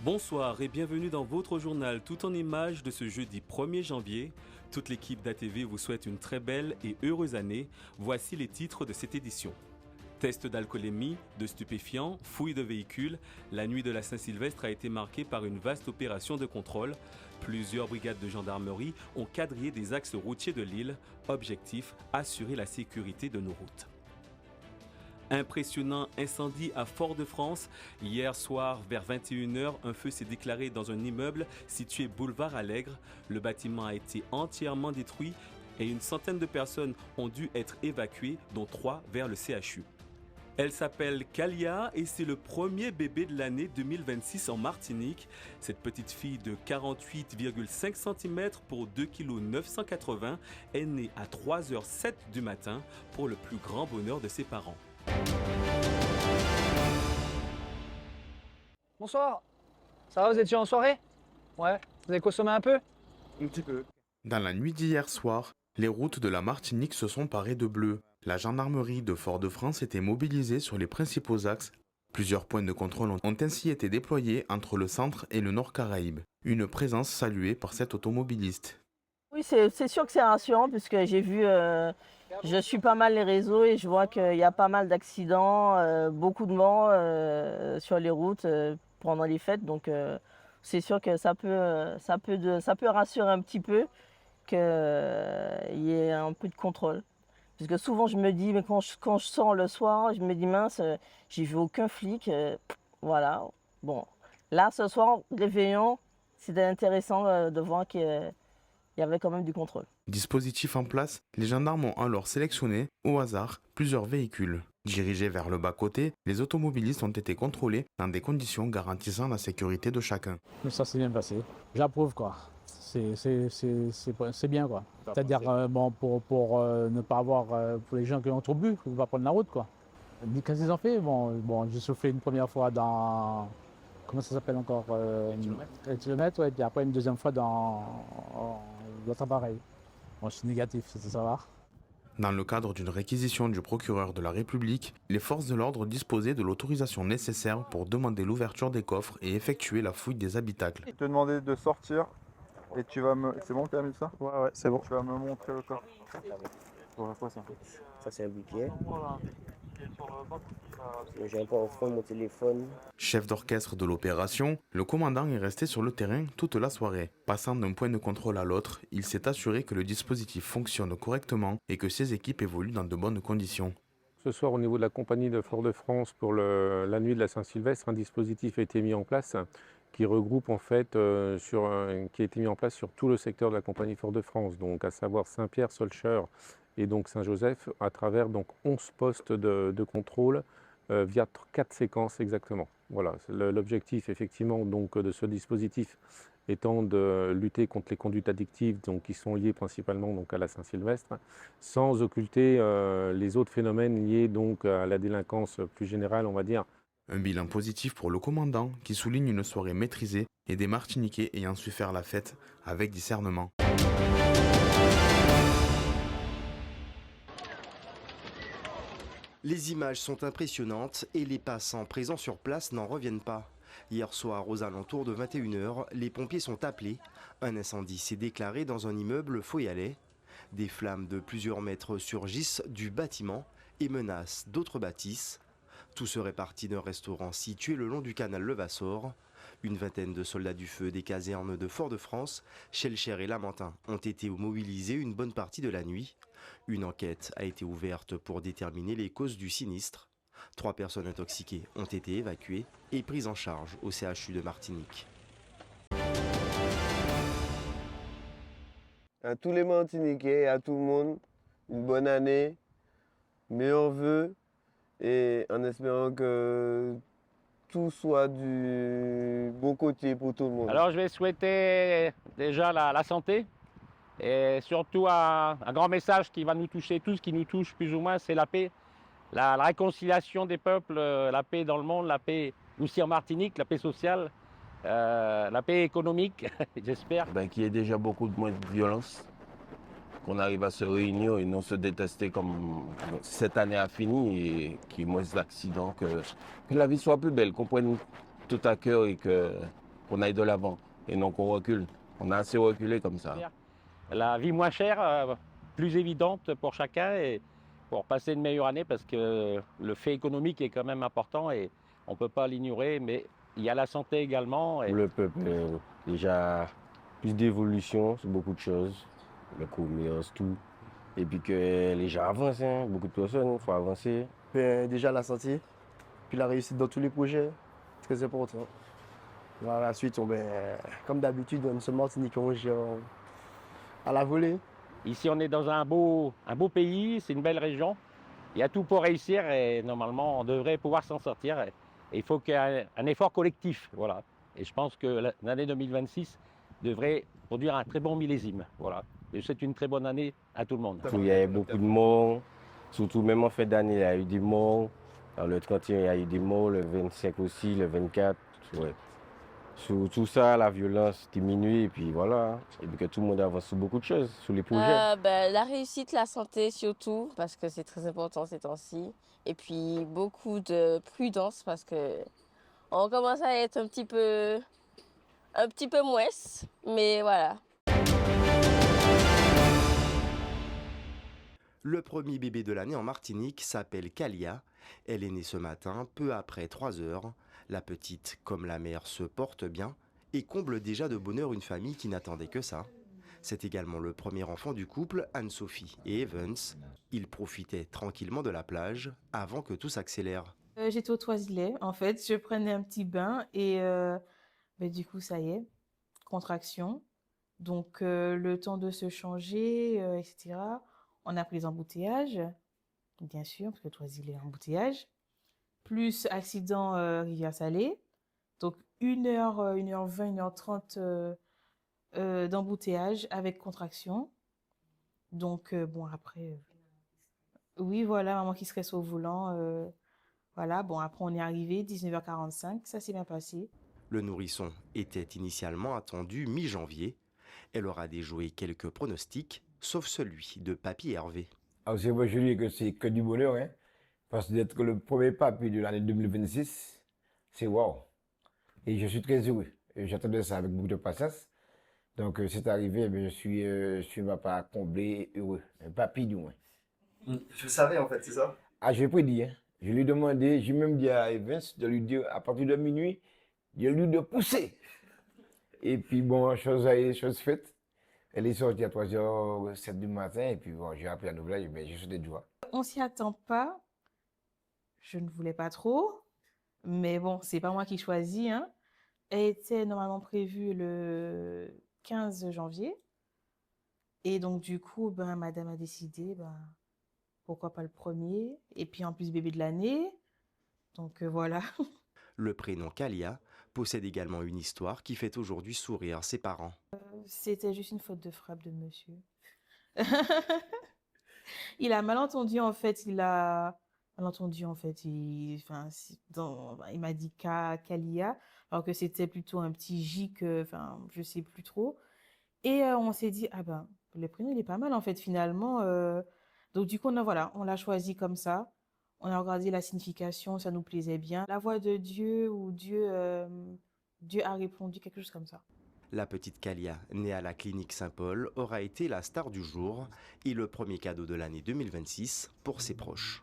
Bonsoir et bienvenue dans votre journal tout en images de ce jeudi 1er janvier. Toute l'équipe d'ATV vous souhaite une très belle et heureuse année. Voici les titres de cette édition. Test d'alcoolémie, de stupéfiants, fouilles de véhicules, la nuit de la Saint-Sylvestre a été marquée par une vaste opération de contrôle. Plusieurs brigades de gendarmerie ont quadrillé des axes routiers de l'île. Objectif, assurer la sécurité de nos routes. Impressionnant incendie à Fort-de-France. Hier soir, vers 21h, un feu s'est déclaré dans un immeuble situé boulevard Allègre. Le bâtiment a été entièrement détruit et une centaine de personnes ont dû être évacuées, dont 3 vers le CHU. Elle s'appelle Kalia et c'est le premier bébé de l'année 2026 en Martinique. Cette petite fille de 48,5 cm pour 2,980 kg est née à 3h07 du matin pour le plus grand bonheur de ses parents. Bonsoir, ça va, vous étiez en soirée? Ouais, vous avez consommé un peu? Un petit peu. Dans la nuit d'hier soir, les routes de la Martinique se sont parées de bleu. La gendarmerie de Fort-de-France était mobilisée sur les principaux axes. Plusieurs points de contrôle ont ainsi été déployés entre le centre et le nord Caraïbes. Une présence saluée par cet automobiliste. Oui, c'est sûr que c'est rassurant puisque j'ai vu, je suis pas mal les réseaux et je vois qu'il y a pas mal d'accidents, beaucoup de morts sur les routes pendant les fêtes. Donc c'est sûr que ça peut rassurer un petit peu qu'il y ait un peu de contrôle. Parce que souvent je me dis, mais quand je sors le soir, je me dis mince, j'ai vu aucun flic. Voilà. Bon, là ce soir, réveillon, c'était intéressant de voir qu'il y avait quand même du contrôle. Dispositif en place, les gendarmes ont alors sélectionné, au hasard, plusieurs véhicules. Dirigés vers le bas-côté, les automobilistes ont été contrôlés dans des conditions garantissant la sécurité de chacun. Mais ça s'est bien passé. J'approuve quoi. C'est bien quoi. C'est-à-dire pour ne pas avoir pour les gens qui ont trop bu, il faut pas prendre la route quoi. Qu'est-ce qu'ils ont fait? Bon, j'ai soufflé une première fois dans comment ça s'appelle encore le kilomètre, ouais, puis après une deuxième fois dans l'autre appareil. Bon, je suis négatif, c'est ça va. Dans le cadre d'une réquisition du procureur de la République, les forces de l'ordre disposaient de l'autorisation nécessaire pour demander l'ouverture des coffres et effectuer la fouille des habitacles. Je te demandais de sortir et tu vas me... C'est bon, tu as mis ça? Ouais, c'est bon. Tu vas me montrer le coffre. Voilà quoi ça? Ça c'est un bouquet. J'ai encore au fond mon téléphone. Chef d'orchestre de l'opération, le commandant est resté sur le terrain toute la soirée. Passant d'un point de contrôle à l'autre, il s'est assuré que le dispositif fonctionne correctement et que ses équipes évoluent dans de bonnes conditions. Ce soir, au niveau de la compagnie de Fort-de-France, pour la nuit de la Saint-Sylvestre, un dispositif a été mis en place qui regroupe en fait, qui a été mis en place sur tout le secteur de la compagnie Fort-de-France, donc à savoir Saint-Pierre, Solcher et donc Saint-Joseph, à travers donc 11 postes de contrôle via 4 séquences exactement. Voilà, l'objectif effectivement donc de ce dispositif étant de lutter contre les conduites addictives donc, qui sont liées principalement donc, à la Saint-Sylvestre, sans occulter les autres phénomènes liés donc, à la délinquance plus générale, on va dire. Un bilan positif pour le commandant qui souligne une soirée maîtrisée et des Martiniquais ayant su faire la fête avec discernement. Les images sont impressionnantes et les passants présents sur place n'en reviennent pas. Hier soir, aux alentours de 21h, les pompiers sont appelés. Un incendie s'est déclaré dans un immeuble foyalais. Des flammes de plusieurs mètres surgissent du bâtiment et menacent d'autres bâtisses. Tout serait parti d'un restaurant situé le long du canal Levassor. Une vingtaine de soldats du feu des casernes de Fort-de-France, Schellcher et Lamentin ont été mobilisés une bonne partie de la nuit. Une enquête a été ouverte pour déterminer les causes du sinistre. 3 personnes intoxiquées ont été évacuées et prises en charge au CHU de Martinique. À tous les Martiniquais, à tout le monde, une bonne année, meilleurs vœux et en espérant que tout soit du bon côté pour tout le monde. Alors je vais souhaiter déjà la santé et surtout un grand message qui va nous toucher tous, qui nous touche plus ou moins, c'est la paix, la réconciliation des peuples, la paix dans le monde, la paix aussi en Martinique, la paix sociale, la paix économique, j'espère. Qu'il y ait déjà beaucoup de moins de violence, qu'on arrive à se réunir et non se détester comme cette année a fini et qu'il y ait moins d'accidents, que la vie soit plus belle, qu'on prenne tout à cœur et que qu'on aille de l'avant et non qu'on recule. On a assez reculé comme ça. La vie moins chère, plus évidente pour chacun et pour passer une meilleure année parce que le fait économique est quand même important et on ne peut pas l'ignorer, mais il y a la santé également. Et... Le peuple, déjà, plus d'évolution sur beaucoup de choses, le commerce, tout. Et puis que les gens avancent, hein. Beaucoup de personnes, il faut avancer. Déjà la santé, puis la réussite dans tous les projets, très important. Par la suite, comme d'habitude, nous sommes Martiniquais, on gère à la volée. Ici, on est dans un beau pays, c'est une belle région. Il y a tout pour réussir et normalement, on devrait pouvoir s'en sortir. Et il faut qu'il y ait un effort collectif. Voilà. Et je pense que l'année 2026 devrait produire un très bon millésime. Voilà. Et c'est une très bonne année à tout le monde. Il y a beaucoup de morts, surtout même en fin d'année, il y a eu des morts. Alors, le 31, il y a eu des morts, le 25 aussi, le 24. Ouais. Sur tout ça, la violence diminue et puis voilà. Et puis que tout le monde avance sur beaucoup de choses, sur les projets. La réussite, la santé surtout, parce que c'est très important ces temps-ci. Et puis beaucoup de prudence parce que on commence à être un petit peu mouesse, mais voilà. Le premier bébé de l'année en Martinique s'appelle Kalia. Elle est née ce matin, peu après 3 heures. La petite, comme la mère, se porte bien et comble déjà de bonheur une famille qui n'attendait que ça. C'est également le premier enfant du couple, Anne-Sophie et Evans. Ils profitaient tranquillement de la plage avant que tout s'accélère. J'étais au Toisillet, en fait. Je prenais un petit bain et du coup, ça y est, contraction. Donc, le temps de se changer, etc. On a pris les embouteillages, bien sûr, parce que Toisillet embouteillage. Plus accident Rivière-Salée. Donc, 1h20, 1h30 d'embouteillage avec contraction. Donc, après... oui, voilà, maman qui se reste au volant. Voilà, après, on est arrivé, 19h45. Ça s'est bien passé. Le nourrisson était initialement attendu mi-janvier. Elle aura déjoué quelques pronostics, sauf celui de Papy Hervé. Alors, c'est vrai, je dis que c'est que du bonheur, hein. Parce que d'être le premier papy de l'année 2026, c'est waouh. Et je suis très heureux. J'attendais ça avec beaucoup de patience. Donc, c'est arrivé, je suis ma part comblé, heureux. Un papy du moins. Je savais en fait, c'est ça? Ah, je l'ai prédit, hein. Je lui ai demandé, j'ai même dit à Evans de lui dire, à partir de minuit, de lui de pousser. Et puis bon, chose faite. Elle est sortie à 3h07 du matin, et puis bon, j'ai appris la nouvelle, mais je suis de joie. On s'y attend pas. Je ne voulais pas trop, mais bon, c'est pas moi qui choisis, hein. Elle était normalement prévue le 15 janvier. Et donc, du coup, madame a décidé, pourquoi pas le premier. Et puis, en plus, bébé de l'année. Donc, voilà. Le prénom Kalia possède également une histoire qui fait aujourd'hui sourire ses parents. C'était juste une faute de frappe de monsieur. Il a mal entendu, en fait. Il m'a dit Kalia, alors que c'était plutôt un petit J je sais plus trop. Et on s'est dit, le prénom, il est pas mal, en fait, finalement. Donc, du coup, on l'a choisi comme ça. On a regardé la signification, ça nous plaisait bien. La voix de Dieu ou Dieu a répondu, quelque chose comme ça. La petite Kalia, née à la clinique Saint-Paul, aura été la star du jour et le premier cadeau de l'année 2026 pour ses proches.